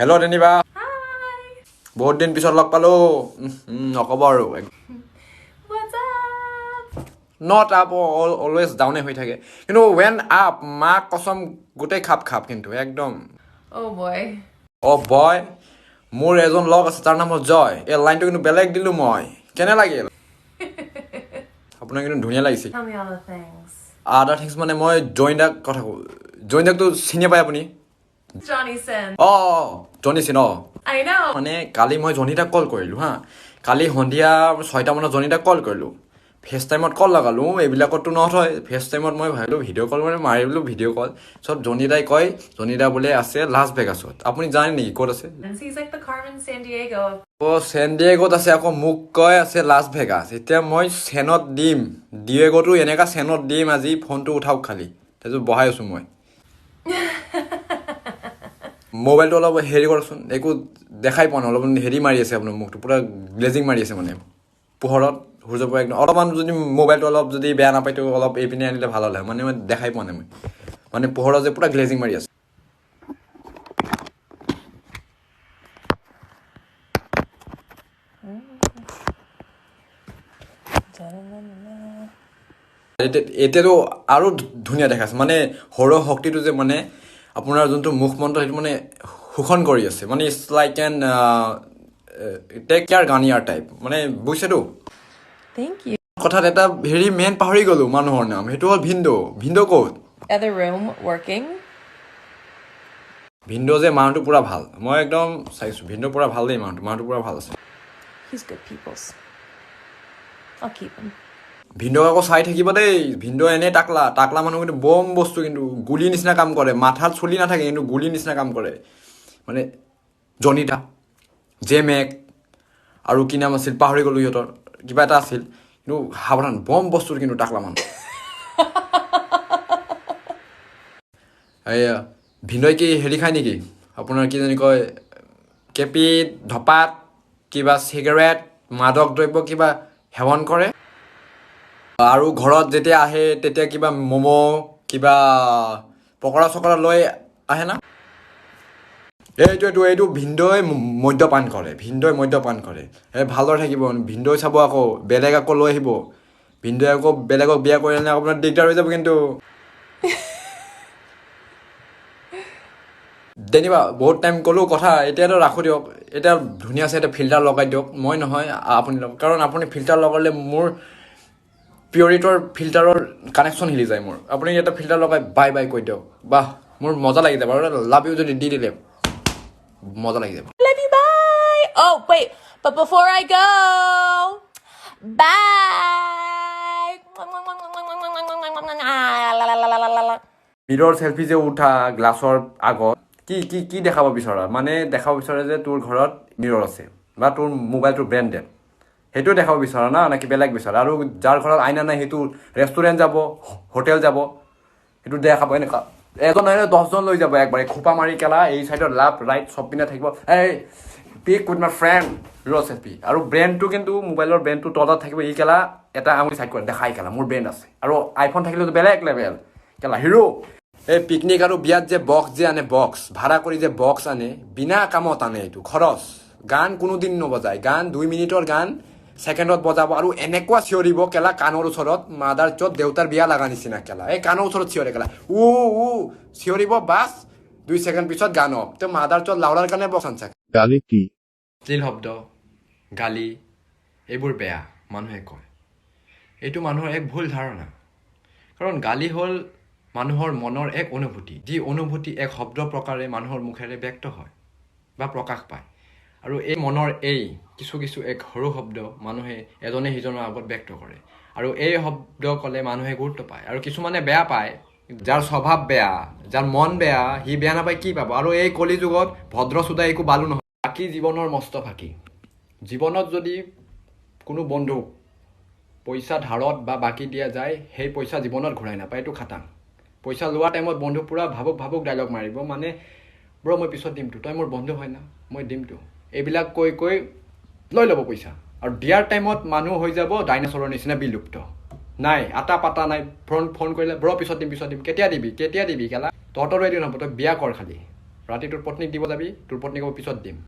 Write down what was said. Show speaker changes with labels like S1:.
S1: Hello, Deniba.
S2: Hi.
S1: বহুত দিন পিছত লগ পালো নকব আৰু
S2: What's up?
S1: not up always down হৈ থাকে কিন্তু when up মা কসম গোটেই খাপ কিন্তু একদম
S2: Oh boy.
S1: অ বয় মোৰ এজন লগ আছে তাৰ নাম জয় এই লাইনটো কিন্তু বেলেগ দিলো মই কেনে লাগিল আপোনাক কিন্তু ধুনীয়া লাগিছে
S2: Tell me all the things.
S1: other things মানে মই জয়নদাক কথা কওঁ জয়নদাকটো চিনি পায় আপুনি
S2: Johnny Sin.
S1: অ জনি চিন
S2: I know.
S1: মানে কালি মই জনিতাক কল কৰিলোঁ হা কালি সন্ধিয়া 6টা মানত জনিতাক কল কৰিলোঁ ফেচ টাইমত কল লগালোঁ এইবিলাকতো নহয় ফেচ টাইমত মই ভাবিলোঁ ভিডিঅ' কল মানে মাৰিলোঁ ভিডিঅ' কল চব জনিতাই কয় জনিতা বোলে আছে লাছ ভেগাছত আপুনি জানে নেকি ক'ত আছে
S2: He's like the Carmen San Diego.
S1: অ চেন ডিয়েগোত আছে আকৌ মোক কয় আছে লাছ ভেগাছ এতিয়া মই চেনত দিম ডিয়েগোটো এনেকা চেনত দিম আজি ফোনটো উঠাওক খালি তাৰপিছত বহাই আছোঁ মই মোবাইলটো অলপ হেৰি কৰকচোন একো দেখাই পোৱা নাই অলপ হেৰি মাৰি আছে আপোনাৰ মুখটো পুৰা গ্লেজিং মাৰি আছে মানে পোহৰত সূৰ্যৰ পৰা একদম অলপমান যদি মোবাইলটো অলপ যদি বেয়া নাপায় তো অলপ এইপিনে আনিলে ভাল হ'লে মানে মই দেখাই পোৱা নাই মই মানে পোহৰত যে পুৰা গ্লেজিং মাৰি আছে এতিয়াতো আৰু ধুনীয়া দেখাইছে মানে সৌৰ শক্তিটো যে মানে আপোনাৰ যোনটো মুখমন্ত্ৰ সেইটো মানে শোষণ কৰি আছে মানে it's like an take care গানিয়াৰ টাইপ মানে বুজিছেতো
S2: Thank you.
S1: কথাত এটা হেৰি মেইন পাহৰি গ'লো মানুহৰ নাম সেইটো হ'ল ভিন্দো ক'ত
S2: Other room working.
S1: ভিন্দো যে মানুহটো পুৰা ভাল মই একদম চাইছোঁ ভিন্দো পুৰা ভাল দেই মানুহটো পুৰা ভাল আছে
S2: He's good peoples. I'll keep him.
S1: ভিন্দোক আকৌ চাই থাকিব দেই ভিন্দো এনেই টাকলা মানুহ কিন্তু বম বস্তু কিন্তু গুলি নিচিনা কাম কৰে মাথাত চলি নাথাকে কিন্তু গুলি নিচিনা কাম কৰে মানে জনিতা জেমেক আৰু কি নাম আছিল পাহৰি গ'লোঁ সিহঁতৰ কিবা এটা আছিল কিন্তু সাৱধান বম বস্তুৰ কিন্তু টাকলা মানুহ এয়া ভিন্দই কি হেৰি খায় নেকি আপোনাৰ কি জানি কয় কেপি ধপাত কিবা চিগাৰেট মাদক দ্ৰব্য কিবা সেৱন কৰে আৰু ঘৰত যেতিয়া আহে তেতিয়া কিবা ম'ম' কিবা পকৰা চকৰা লৈ আহে না এইটো ভিন্দই মদ্যপান কৰে এই ভালদৰে থাকিব ভিন্দই চাব আকৌ বেলেগ আকৌ লৈ আহিব ভিন্দই আকৌ বেলেগক বিয়া কৰি আনিলে আপোনাৰ দিগদাৰ হৈ যাব কিন্তু দেনিবা বহুত টাইম ক'লোঁ কথা এতিয়াতো ৰাখোঁ দিয়ক এতিয়া ধুনীয়া আছে এতিয়া ফিল্টাৰ লগাই দিয়ক মই নহয় আপুনি লগাওক কাৰণ আপুনি ফিল্টাৰ লগালে মোৰ পিয়ৰিটৰ ফিল্টাৰৰ কানেকশ্যন হিলি যায় মোৰ আপুনি এটা ফিল্টাৰ লগাই বাই কৈ দিয়ক বাহ মোৰ মজা লাগি যাব আৰু লাভ ইউ যদি দি দিলে মজা লাগি যাব
S2: Love you. Bye. Oh wait, but before I go, bye.
S1: মিৰৰ selfie যে উঠা গ্লাছৰ আগত কি দেখাব বিচৰা মানে দেখাব বিচাৰে যে তোৰ ঘৰত মিৰৰ আছে বা তোৰ মোবাইলটো ব্ৰেণ্ডেড সেইটো দেখাব বিচৰা না নাকি বেলেগ বিচাৰা আৰু যাৰ ঘৰত আইনা নাই সেইটো ৰেষ্টুৰেণ্ট যাব হোটেল যাব সেইটো দেখাব এনেকুৱা এজন নহয় 10জন লৈ যাব একবাৰে খোপা মাৰি কেলা এই চাইডত লাভ ৰাইট চব পিনে থাকিব এই pic with my friend mirror selfie আৰু ব্ৰেণ্ডটো কিন্তু মোবাইলৰ ব্ৰেণ্ডটো তলত থাকিব এই কেলা এটা আঙুলি চাইড কৰে দেখাই কেলা মোৰ ব্ৰেণ্ড আছে আৰু আইফোন থাকিলেতো বেলেগ লেভেল কেলা হিৰো এই পিকনিক আৰু বিয়াত যে বক্স যে আনে বক্স ভাড়া কৰি যে বক্স আনে বিনা কামত আনে এইটো খৰচ গান কোনোদিন নবজায় গান 2 মিনিটৰ গান ছেকেণ্ডত বজাব আৰু এনেকুৱা চিঞৰিব কেলা কাণৰ ওচৰত মাদাৰ চত দেউতাৰ বিয়া লগা নিচিনা কেলা এই কাণৰ ওচৰত চিঞৰে কেলা উ চিঞৰিব বাছ 2 ছেকেণ্ড পিছত গান অফ তো মাদাৰ চত লাউডাৰ কাৰণে বক্স আনছে
S3: গালি কি
S1: শ্লীল শব্দ গালি এইবোৰ বেয়া মানুহে কয় এইটো মানুহৰ এক ভুল ধাৰণা কাৰণ গালি হ'ল মানুহৰ মনৰ এক অনুভূতি যি অনুভূতি এক শব্দ প্ৰকাৰে মানুহৰ মুখেৰে ব্যক্ত হয় বা প্ৰকাশ পায় আৰু এই মনৰ এই কিছু এক সৰু শব্দ মানুহে এজনে সিজনৰ আগত ব্যক্ত কৰে আৰু এই শব্দ ক'লে মানুহে গুৰুত্ব পায় আৰু কিছুমানে বেয়া পায় যাৰ স্বভাৱ বেয়া যাৰ মন বেয়া সি বেয়া নাপায় কি পাব আৰু এই কলি যুগত ভদ্ৰ চোদা একো বালু নহয় বাকী জীৱনৰ মস্ত ফাঁকি জীৱনত যদি কোনো বন্ধুক পইচা ধাৰত বা বাকী দিয়া যায় সেই পইচা জীৱনত ঘূৰাই নাপায় এইটো খাটাং পইচা লোৱা টাইমত বন্ধু পুৰা ভাবুক ডাইলগ মাৰিব মানে ব্ৰ মই পিছত দিমতো তই মোৰ বন্ধু হয় না মই দিমতো এইবিলাক কৈ লৈ ল'ব পইচা আৰু দিয়াৰ টাইমত মানুহ হৈ যাব ডাইনাছৰৰ নিচিনা বিলুপ্ত নাই আটা পাতা নাই ফোন কৰিলে ব্ৰ পিছত দিম কেতিয়া দিবি কেলা তহঁতৰো এদিন হ'ব তই বিয়া কৰ খালি ৰাতি তোৰ পত্নীক দিব যাবি তোৰ পত্নীক ক'ব পিছত দিম